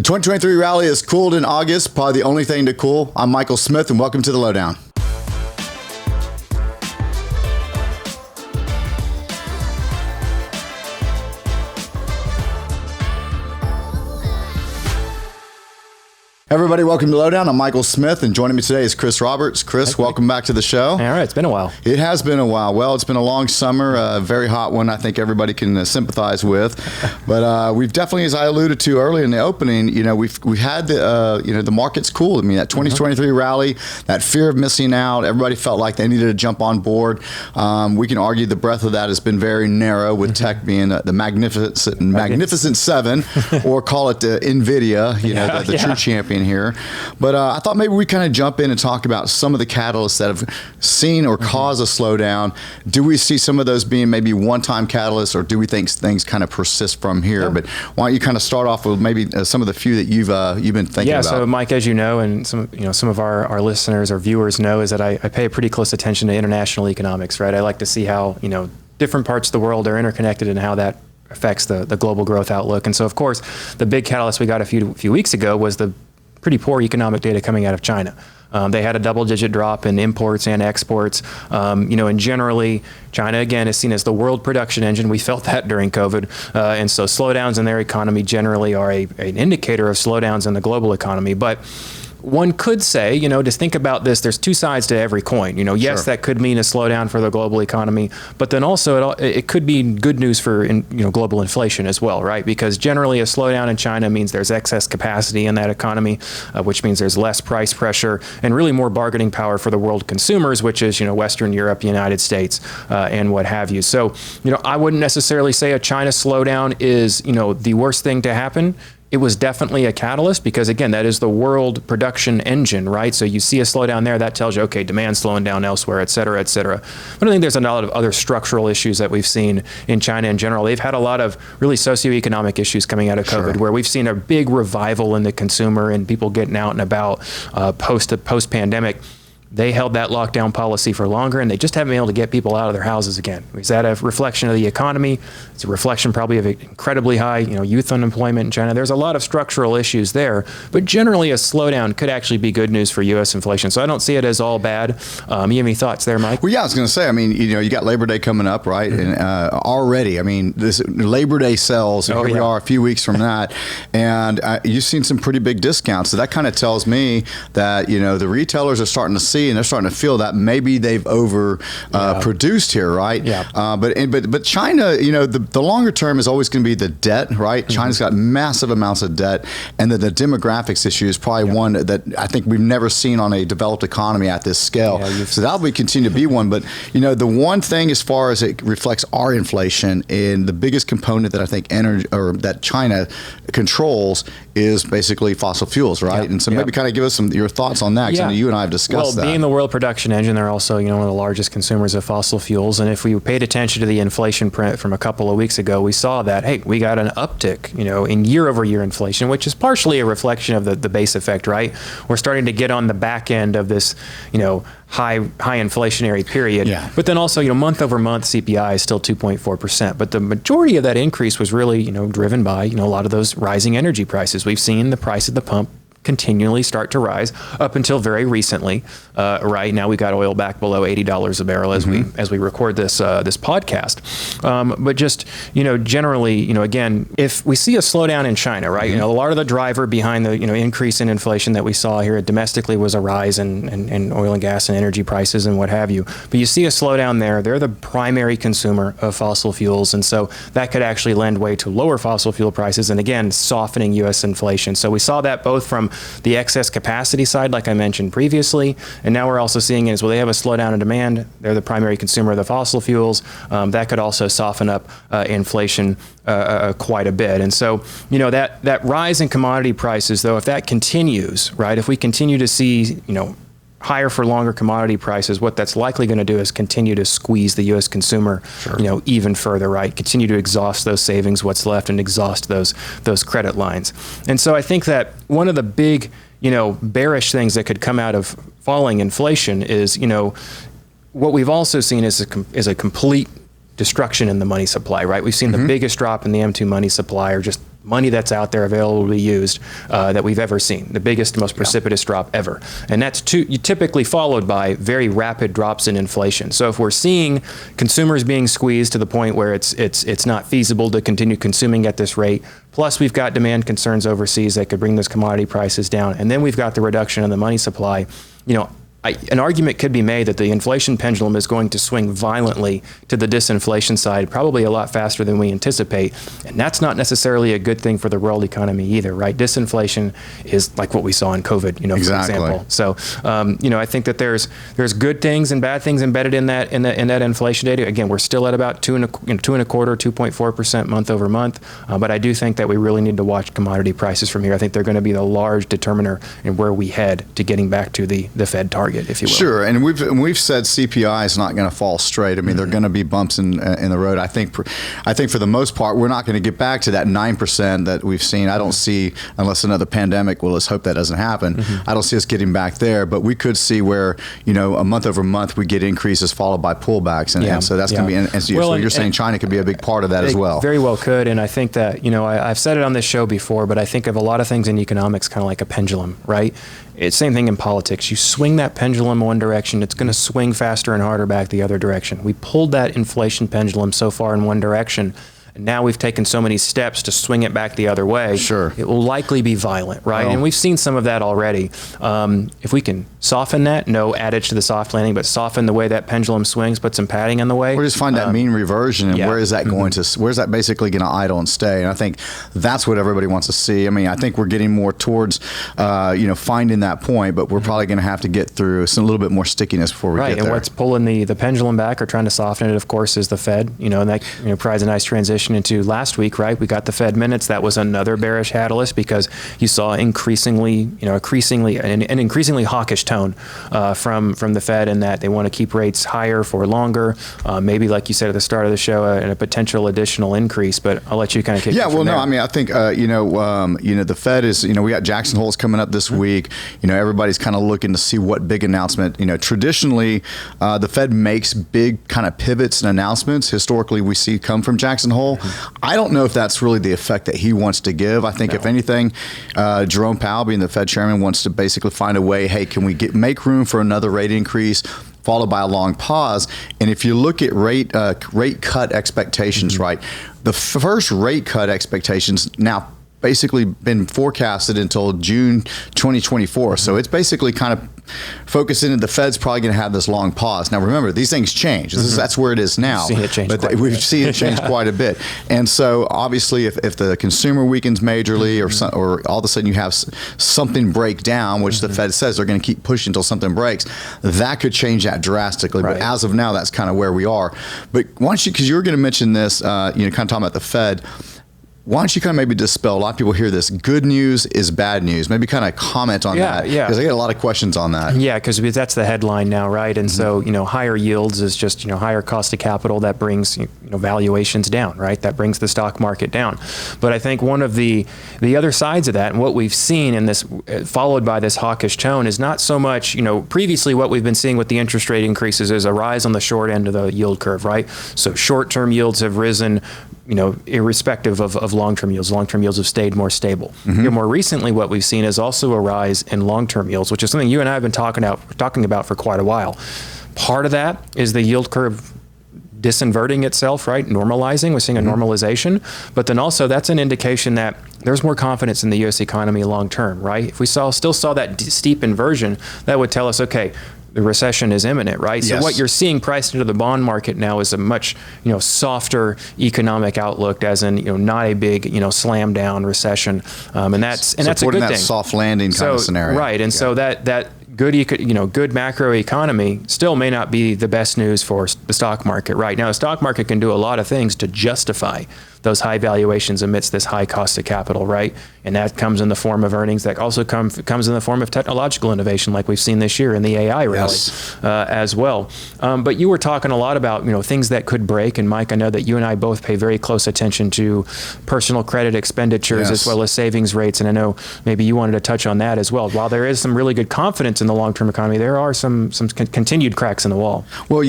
The 2023 rally has cooled in August, probably the only thing to cool. I'm Michael Smith, and welcome to the Lowdown. Everybody, welcome to Lowdown. I'm Michael Smith, and joining me today is Chris Roberts. Chris, welcome back to the show. All right, it's been a while. It has been a while. Well, it's been a long summer, a very hot one. I think everybody can sympathize with. But we've definitely, as I alluded to earlier in the opening, we've had the market's cool. I mean, that 2023 rally, that fear of missing out, everybody felt like they needed to jump on board. We can argue the breadth of that has been very narrow, with tech being the magnificent seven, or call it the NVIDIA, the true champion here. But I thought maybe we kind of jump in and talk about some of the catalysts that have seen or caused a slowdown. Do we see some of those being maybe one-time catalysts, or do we think things kind of persist from here? Yeah. But why don't you kind of start off with maybe some of the few that you've been thinking about? Yeah, so Mike, as you know, and some of our listeners or viewers know, is that I pay pretty close attention to international economics, right? I like to see how, different parts of the world are interconnected and how that affects the global growth outlook. And so, of course, the big catalyst we got a few weeks ago was the pretty poor economic data coming out of China. They had a double-digit drop in imports and exports. And generally, China, again, is seen as the world production engine. We felt that during COVID. And so slowdowns in their economy generally are an indicator of slowdowns in the global economy. But one could say, just think about this, there's two sides to every coin. Yes, sure, that could mean a slowdown for the global economy, but then also it could be good news for global inflation as well, right? Because generally a slowdown in China means there's excess capacity in that economy, which means there's less price pressure and really more bargaining power for the world consumers, which is, Western Europe, United States, and what have you. So, I wouldn't necessarily say a China slowdown is, the worst thing to happen. It was definitely a catalyst because, again, that is the world production engine, right? So you see a slowdown there, that tells you, okay, demand's slowing down elsewhere, et cetera, et cetera. But I think there's a lot of other structural issues that we've seen in China in general. They've had a lot of really socioeconomic issues coming out of COVID, where we've seen a big revival in the consumer and people getting out and about post-pandemic. They held that lockdown policy for longer, and they just haven't been able to get people out of their houses again. Is that a reflection of the economy? It's a reflection probably of incredibly high, youth unemployment in China. There's a lot of structural issues there, but generally a slowdown could actually be good news for U.S. inflation. So I don't see it as all bad. You have any thoughts there, Mike? Well, yeah, I was going to say, you got Labor Day coming up, right? And already, this Labor Day sells, we are a few weeks from that, and you've seen some pretty big discounts. So that kind of tells me that, the retailers are starting to see, and they're starting to feel that maybe they've produced here, right? Yeah. But China, the longer term is always going to be the debt, right? Mm-hmm. China's got massive amounts of debt, and the demographics issue is probably one that I think we've never seen on a developed economy at this scale. Yeah, so that'll continue to be one. But the one thing as far as it reflects our inflation, and the biggest component that I think that China controls is basically fossil fuels, right? Yep. And so maybe kind of give us your thoughts on that, because I know you and I have discussed that. Being the world production engine, they're also one of the largest consumers of fossil fuels. And if we paid attention to the inflation print from a couple of weeks ago, we saw that, hey, we got an uptick, in year-over-year inflation, which is partially a reflection of the base effect, right? We're starting to get on the back end of this, high inflationary period. Yeah. But then also, month over month, CPI is still 2.4%. But the majority of that increase was really, driven by, a lot of those rising energy prices. We've seen the price at the pump continually start to rise up until very recently. Right now, we got oil back below $80 a barrel as we record this podcast. But just generally, again, if we see a slowdown in China, right, a lot of the driver behind the increase in inflation that we saw here domestically was a rise in oil and gas and energy prices and what have you. But you see a slowdown there. They're the primary consumer of fossil fuels, and so that could actually lend way to lower fossil fuel prices, and again, softening U.S. inflation. So we saw that both from the excess capacity side, like I mentioned previously, and now we're also seeing it as, well, they have a slowdown in demand. They're the primary consumer of the fossil fuels. That could also soften up inflation quite a bit. And so, that rise in commodity prices, though, if that continues, right, if we continue to see, higher for longer commodity prices, what that's likely going to do is continue to squeeze the U.S. consumer, even further, right? Continue to exhaust those savings, what's left, and exhaust those credit lines. And so I think that one of the big, bearish things that could come out of falling inflation is, what we've also seen is a complete destruction in the money supply, right? We've seen the biggest drop in the M2 money supply, or just money that's out there available to be used that we've ever seen, the biggest, most precipitous drop ever. And that's typically followed by very rapid drops in inflation. So if we're seeing consumers being squeezed to the point where it's not feasible to continue consuming at this rate, plus we've got demand concerns overseas that could bring those commodity prices down, and then we've got the reduction in the money supply, an argument could be made that the inflation pendulum is going to swing violently to the disinflation side, probably a lot faster than we anticipate. And that's not necessarily a good thing for the world economy either, right? Disinflation is like what we saw in COVID, Exactly. for example. So, I think that there's good things and bad things embedded in that inflation data. Again, we're still at about 2.25%, month over month. But I do think that we really need to watch commodity prices from here. I think they're going to be the large determiner in where we head to getting back to the Fed target, if you will. Sure, and we've said CPI is not going to fall straight. I mean, there are going to be bumps in the road. I think for the most part, we're not going to get back to that 9% that we've seen. I don't see, unless another pandemic. Well, let's hope that doesn't happen. I don't see us getting back there, but we could see where a month over month we get increases followed by pullbacks, and so that's going to be. So you're saying China could be a big part of that as well. Very well could, and I think that I've said it on this show before, but I think of a lot of things in economics kind of like a pendulum, right? It's same thing in politics. You swing that pendulum one direction, it's going to swing faster and harder back the other direction. We pulled that inflation pendulum so far in one direction, and now we've taken so many steps to swing it back the other way. Sure. It will likely be violent, right? And we've seen some of that already. If we can soften that, no adage to the soft landing, but soften the way that pendulum swings, put some padding in the way. Or just find that mean reversion, and where is that going to? Where's that basically going to idle and stay? And I think that's what everybody wants to see. I mean, I think we're getting more towards, finding that point, but we're probably going to have to get through a little bit more stickiness before we get there. And what's pulling the pendulum back or trying to soften it, of course, is the Fed. And that provides a nice transition into last week, right? We got the Fed minutes. That was another bearish catalyst because you saw an increasingly hawkish tone from the Fed, in that they want to keep rates higher for longer. Maybe, like you said at the start of the show, a potential additional increase. But I'll let you kind of kick it from there. I mean, I think the Fed is, we got Jackson Hole's coming up this week. Everybody's kind of looking to see what big announcement. Traditionally, the Fed makes big kind of pivots and announcements. Historically, we see come from Jackson Hole. I don't know if that's really the effect that he wants to give. I think if anything, Jerome Powell, being the Fed chairman, wants to basically find a way. Hey, can we make room for another rate increase, followed by a long pause? And if you look at rate cut expectations, right, the first rate cut expectations now basically been forecasted until June 2024. So it's basically kind of focusing, and the Fed's probably going to have this long pause. Now, remember, these things change. That's where it is now. We've seen it change quite a bit. And so, obviously, if the consumer weakens majorly, or all of a sudden you have something break down, which the Fed says they're going to keep pushing until something breaks, that could change that drastically. Right. But as of now, that's kind of where we are. But because you were going to mention this, kind of talking about the Fed, why don't you kind of maybe dispel? A lot of people hear this: good news is bad news. Maybe kind of comment on that. Yeah. Because I get a lot of questions on that. Yeah, because that's the headline now, right? And so, higher yields is just, higher cost of capital that brings, valuations down, right? That brings the stock market down. But I think one of the other sides of that, and what we've seen in this, followed by this hawkish tone, is not so much, previously what we've been seeing with the interest rate increases is a rise on the short end of the yield curve, right? So short-term yields have risen, irrespective of long-term yields. Long-term yields have stayed more stable. More recently, what we've seen is also a rise in long-term yields, which is something you and I have been talking about for quite a while. Part of that is the yield curve disinverting itself, right? Normalizing. We're seeing a normalization. But then also that's an indication that there's more confidence in the U.S. economy long-term, right? If we still saw that steep inversion, that would tell us, okay, the recession is imminent, right? So what you're seeing priced into the bond market now is a much, softer economic outlook, as in, not a big, slam down recession, and that's a good thing. That soft landing kind of scenario, right? And so that good macro economy still may not be the best news for the stock market right now. The stock market can do a lot of things to justify those high valuations amidst this high cost of capital, right? And that comes in the form of earnings. That also comes in the form of technological innovation, like we've seen this year in the AI rally as well. But you were talking a lot about things that could break. And Mike, I know that you and I both pay very close attention to personal credit expenditures as well as savings rates. And I know maybe you wanted to touch on that as well. While there is some really good confidence in the long-term economy, there are some continued cracks in the wall. Well,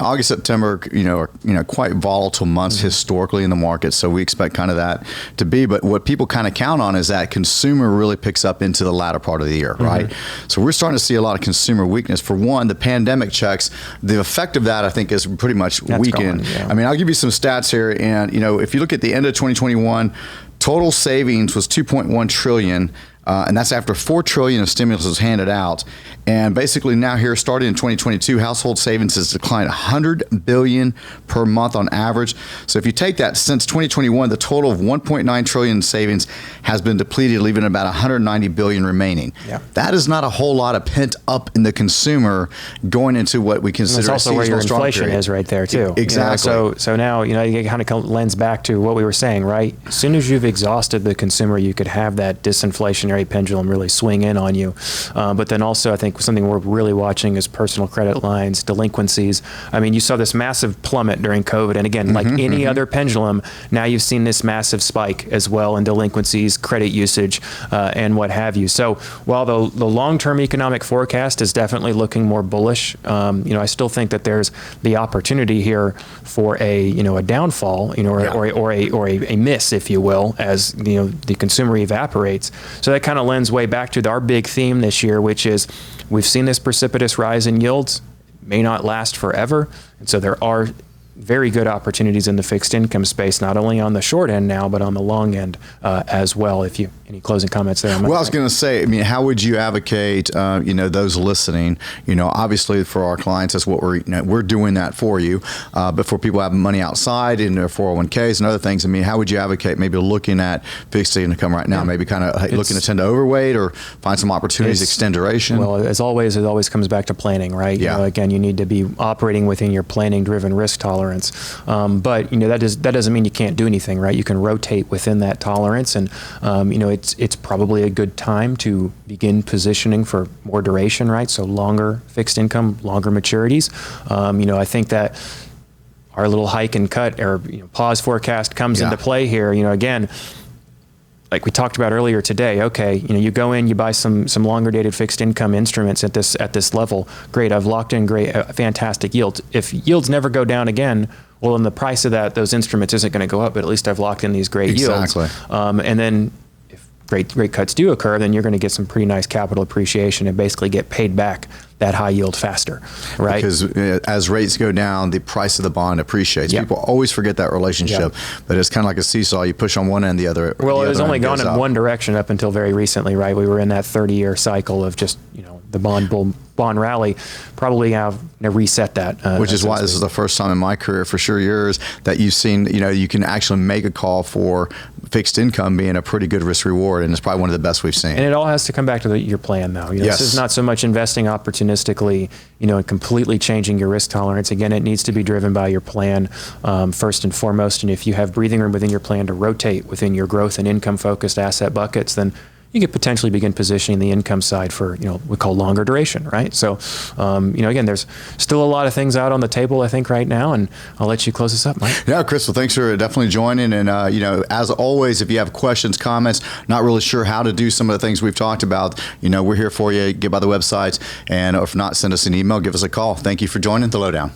August, September, are quite volatile months historically in the market. So we expect kind of that to be. But what people kind of count on is that consumer really picks up into the latter part of the year, right? So we're starting to see a lot of consumer weakness. For one, the pandemic checks, the effect of that, I think, is pretty much weakened. I'll give you some stats here. And, if you look at the end of 2021, total savings was $2.1 trillion. And that's after $4 trillion of stimulus was handed out. And basically now here, starting in 2022, household savings has declined $100 billion per month on average. So if you take that, since 2021, the total of $1.9 trillion in savings has been depleted, leaving about $190 billion remaining. That is not a whole lot of pent up in the consumer going into what we consider that's also a where your seasonal inflation period. Is right there too. Exactly. So now it kind of lends back to what we were saying, right? As soon as you've exhausted the consumer, you could have that disinflationary pendulum really swing in on you. But then also, I think something we're really watching is personal credit lines, delinquencies. You saw this massive plummet during COVID. And again, like any other pendulum, now you've seen this massive spike as well in delinquencies, credit usage, and what have you. So while the long-term economic forecast is definitely looking more bullish, I still think that there's the opportunity here for a downfall, or a miss, if you will, as the consumer evaporates. So that kind of lends way back to our big theme this year, which is we've seen this precipitous rise in yields. It may not last forever. And so there are very good opportunities in the fixed income space, not only on the short end now, but on the long end as well. Any closing comments there? Well, I was going to say, how would you advocate, those listening, obviously for our clients, that's what we're doing that for you. But for people who have money outside in their 401ks and other things, how would you advocate maybe looking at fixed income right now, maybe kind of looking to tend to overweight or find some opportunities to extend duration? Well, as always, it always comes back to planning, right? Again, you need to be operating within your planning-driven risk tolerance. But that doesn't mean you can't do anything, right? You can rotate within that tolerance, and it's probably a good time to begin positioning for more duration, right? So longer fixed income, longer maturities. I think that our little hike and cut or pause forecast comes into play here. Again, like we talked about earlier today, okay, you go in, you buy some longer dated fixed income instruments at this level. Great, I've locked in fantastic yields. If yields never go down again, well, then the price of those instruments isn't going to go up, but at least I've locked in these great yields. And then if rate cuts do occur, then you're going to get some pretty nice capital appreciation and basically get paid back that high yield faster, right? Because as rates go down, the price of the bond appreciates. People always forget that relationship, but it's kind of like a seesaw. You push on one end, the other. Well, it has only gone in one direction up until very recently, right? We were in that 30-year cycle of just the bond rally. Probably have reset that. Which is why this is the first time in my career, for sure yours, that you've seen, you can actually make a call for fixed income being a pretty good risk reward, and it's probably one of the best we've seen. And it all has to come back to your plan, though. This is not so much investing opportunistically, and completely changing your risk tolerance. Again, it needs to be driven by your plan first and foremost. And if you have breathing room within your plan to rotate within your growth and income-focused asset buckets, then you could potentially begin positioning the income side for, we call longer duration, right? So, again, there's still a lot of things out on the table, I think, right now, and I'll let you close this up, Mike. Yeah, Chris, well, thanks for definitely joining. And, as always, if you have questions, comments, not really sure how to do some of the things we've talked about, we're here for you. Get by the websites, and if not, send us an email, give us a call. Thank you for joining the Lowdown.